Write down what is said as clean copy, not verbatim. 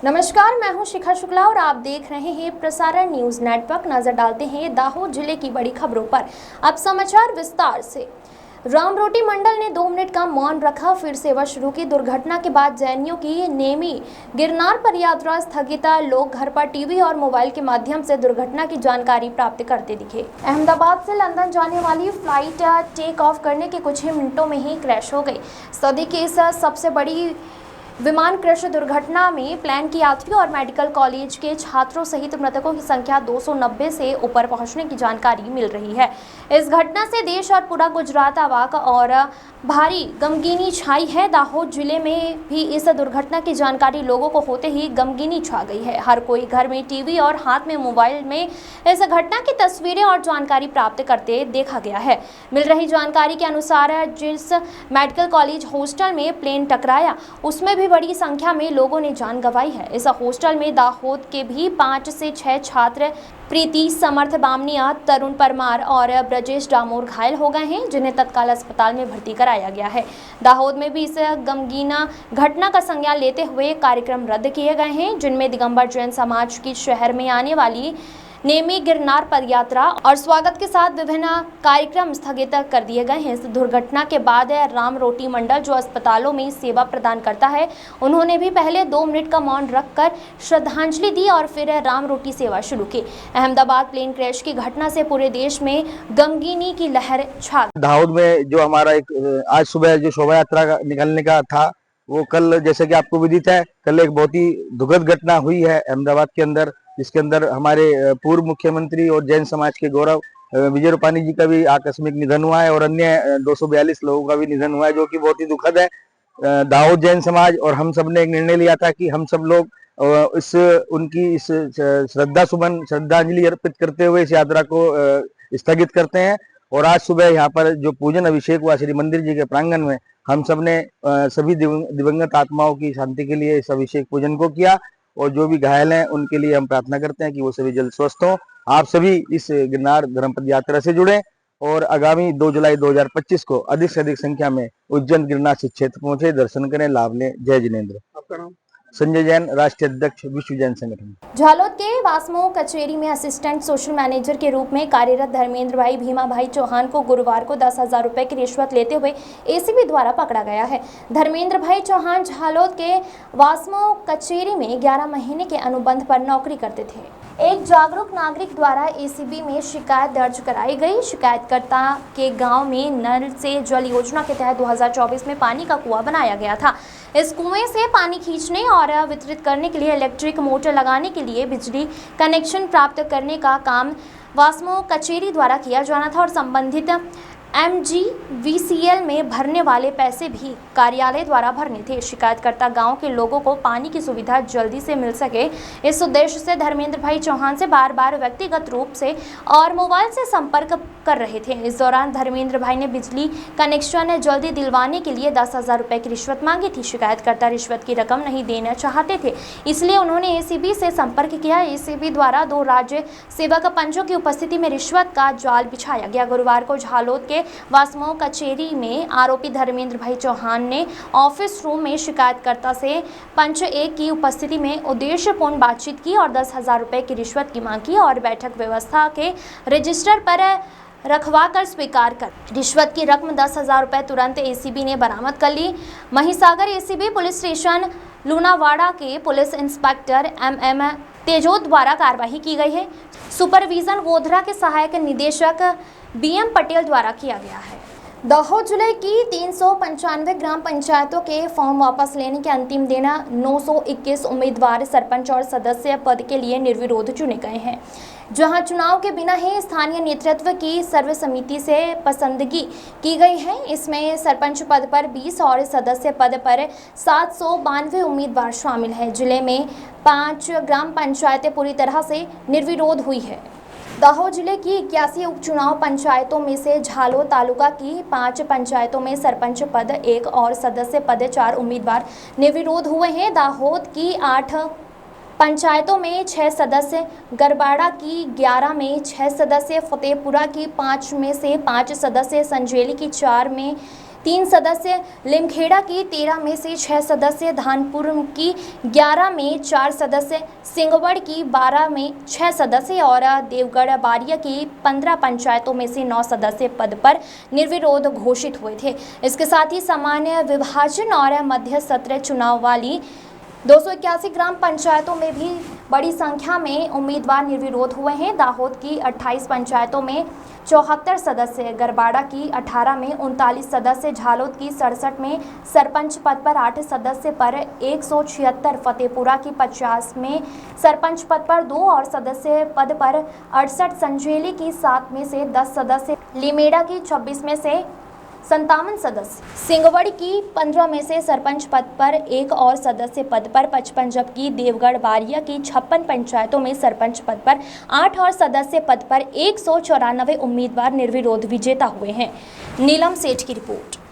नमस्कार, मैं हूं शिखा शुक्ला और आप देख रहे हैं प्रसारण न्यूज नेटवर्क। नजर डालते हैं दाहोद जिले की बड़ी खबरों पर। अब समाचार विस्तार से। रामरोटी मंडल ने 2 मिनट का मौन रखा, फिर सेवा शुरू की। दुर्घटना के बाद जैनियों की नेमी गिरनार पर यात्रा स्थगित। लोग घर पर टीवी और मोबाइल के माध्यम से दुर्घटना की जानकारी प्राप्त करते दिखे। अहमदाबाद से लंदन जाने वाली फ्लाइट टेक ऑफ करने के कुछ ही मिनटों में ही क्रैश हो गई। सदी की इस सबसे बड़ी विमान क्रैश दुर्घटना में प्लेन के यात्रियों और मेडिकल कॉलेज के छात्रों सहित मृतकों की संख्या 290 से ऊपर पहुंचने की जानकारी मिल रही है। इस घटना से देश और पूरा गुजरात अवाक और भारी गमगीनी छाई है। दाहोद जिले में भी इस दुर्घटना की जानकारी लोगों को होते ही गमगीनी छा गई है। हर कोई घर में टीवी और हाथ में मोबाइल में इस घटना की तस्वीरें और जानकारी प्राप्त करते देखा गया है। मिल रही जानकारी के अनुसार जिस मेडिकल कॉलेज हॉस्टल में प्लेन टकराया उसमें भी बड़ी संख्या में लोगों ने जान गंवाई है। इस हॉस्टल में दाहोद के भी 5 से 6 छात्र प्रीति, समर्थ बामनिया, तरुण परमार और ब्रजेश डामोर घायल हो गए हैं, जिन्हें तत्काल अस्पताल में भर्ती कराया गया है। दाहोद में भी इस गमगीना घटना का संज्ञान लेते हुए कार्यक्रम रद्द किए गए हैं, जिनमें दिगंबर जैन समाज की शहर में आने वाली नेमी गिरनार पदयात्रा और स्वागत के साथ विभिन्न कार्यक्रम स्थगित कर दिए गए हैं। इस दुर्घटना के बाद रामरोटी मंडल, जो अस्पतालों में सेवा प्रदान करता है, उन्होंने भी पहले 2 मिनट का मौन रखकर श्रद्धांजलि दी और फिर रामरोटी सेवा शुरू की। अहमदाबाद प्लेन क्रैश की घटना से पूरे देश में गमगीनी की लहर छा गई। दाहोद में जो हमारा एक आज सुबह जो शोभा यात्रा निकलने का था, वो कल, जैसे कि आपको विदित है, कल एक बहुत ही दुखद घटना हुई है अहमदाबाद के अंदर, जिसके अंदर हमारे पूर्व मुख्यमंत्री और जैन समाज के गौरव विजय रूपानी जी का भी आकस्मिक निधन हुआ है और अन्य 242 लोगों का भी निधन हुआ है, जो कि बहुत ही दुखद है। दाऊद जैन समाज और हम सब ने एक निर्णय लिया था कि हम सब लोग उनकी इस श्रद्धांजलि अर्पित करते हुए इस यात्रा को स्थगित करते हैं। और आज सुबह यहाँ पर जो पूजन अभिषेक हुआ श्री मंदिर जी के प्रांगण में, हम सब ने सभी दिवंगत आत्माओं की शांति के लिए इस अभिषेक पूजन को किया और जो भी घायल हैं उनके लिए हम प्रार्थना करते हैं कि वो सभी जल्द स्वस्थ हों। आप सभी इस गिरनार धर्मपद यात्रा से जुड़े और आगामी 2 जुलाई 2025 को अधिक से अधिक संख्या में उज्जैन गिरनार शिव क्षेत्र पहुंचे, दर्शन करें, लाभ लें। जय जिनेन्द्र। आपका नाम? संजय जैन, राष्ट्रीय अध्यक्ष, विश्व जैन संगठन। झालोद के वास्मो कचेरी में असिस्टेंट सोशल मैनेजर के रूप में कार्यरत धर्मेंद्र भाई भीमा भाई चौहान को गुरुवार को 10,000 रुपए की रिश्वत लेते हुए एसीबी द्वारा पकड़ा गया है। धर्मेंद्र भाई चौहान झालोद के वास्मो कचेरी में 11 महीने के अनुबंध पर नौकरी करते थे। एक जागरूक नागरिक द्वारा एसीबी में शिकायत दर्ज कराई गई। शिकायतकर्ता के गांव में नल से जल योजना के तहत 2024 में पानी का कुआं बनाया गया था। इस कुएं से पानी खींचने और वितरित करने के लिए इलेक्ट्रिक मोटर लगाने के लिए बिजली कनेक्शन प्राप्त करने का काम वास्मो कचेरी द्वारा किया जाना था और संबंधित MGVCL में भरने वाले पैसे भी कार्यालय द्वारा भरने थे। शिकायतकर्ता गांव के लोगों को पानी की सुविधा जल्दी से मिल सके, इस उद्देश्य से धर्मेंद्र भाई चौहान से बार बार व्यक्तिगत रूप से और मोबाइल से संपर्क कर रहे थे। इस दौरान धर्मेंद्र भाई ने बिजली कनेक्शन जल्दी दिलवाने के लिए 10,000 रुपए की रिश्वत मांगी थी। शिकायतकर्ता रिश्वत की रकम नहीं देना चाहते थे, इसलिए उन्होंने एसीबी से संपर्क किया। एसीबी द्वारा 2 राज्य सेवक पंचों की उपस्थिति में रिश्वत का जाल बिछाया गया। गुरुवार को झालोद के वास्मो कचेरी में आरोपी धर्मेंद्र भाई चौहान ने ऑफिस रूम में शिकायतकर्ता से पंच 1 की उपस्थिति में उद्देश्यपूर्ण बातचीत की और 10,000 रुपए की रिश्वत की मांग की और बैठक व्यवस्था के रजिस्टर पर रखवा कर स्वीकार कर रिश्वत की रकम 10,000 रुपए तुरंत एसीबी ने बरामद कर ली। Mahisagar ACB police station Lunawada के पुलिस इंस्पेक्टर MM तेजोत द्वारा कार्रवाई की गई है। सुपरविजन गोधरा के सहायक निदेशक BM पटेल द्वारा किया गया है। दाहोद जिले की 395 ग्राम पंचायतों के फॉर्म वापस लेने के अंतिम दिन 921 उम्मीदवार सरपंच और सदस्य पद के लिए निर्विरोध चुने गए हैं, जहां चुनाव के बिना ही स्थानीय नेतृत्व की सर्वसम्मति से पसंदगी की गई है। इसमें सरपंच पद पर 20 और सदस्य पद पर 792 उम्मीदवार शामिल हैं। जिले में 5 ग्राम पंचायतें पूरी तरह से निर्विरोध हुई है। दाहोद जिले की 81 उपचुनाव पंचायतों में से झालोद तालुका की 5 पंचायतों में सरपंच पद 1 और सदस्य पद 4 उम्मीदवार निर्विरोध हुए हैं। दाहोद की 8 पंचायतों में 6 सदस्य, गरबाड़ा की 11 में 6 सदस्य, फतेहपुरा की 5 में से 5 सदस्य, संजेली की 4 में 3 सदस्य, लिमखेड़ा की 13 में से 6 सदस्य, धानपुर की 11 में 4 सदस्य, सिंगवड़ की 12 में 6 सदस्य और देवगढ़ बारिया की 15 पंचायतों में से 9 सदस्य पद पर निर्विरोध घोषित हुए थे। इसके साथ ही सामान्य विभाजन और मध्य सत्र चुनाव वाली 281 ग्राम पंचायतों में भी बड़ी संख्या में उम्मीदवार निर्विरोध हुए हैं। दाहोद की 28 पंचायतों में 74 सदस्य, गरबाड़ा की 18 में 39 सदस्य, झालोद की 67 में सरपंच पद पर 8 सदस्य पर 176, फतेहपुरा की 50 में सरपंच पद पर 2 और सदस्य पद पर 68, संजेली की 7 में से 10 सदस्य, लीमेड़ा की 26 में से 57 सदस्य, सिंगवड़ की 15 में से सरपंच पद पर 1 और सदस्य पद पर 55, जबकि देवगढ़ बारिया की 56 पंचायतों में सरपंच पद पर 8 और सदस्य पद पर 194 उम्मीदवार निर्विरोध विजेता हुए हैं। नीलम सेठ की रिपोर्ट।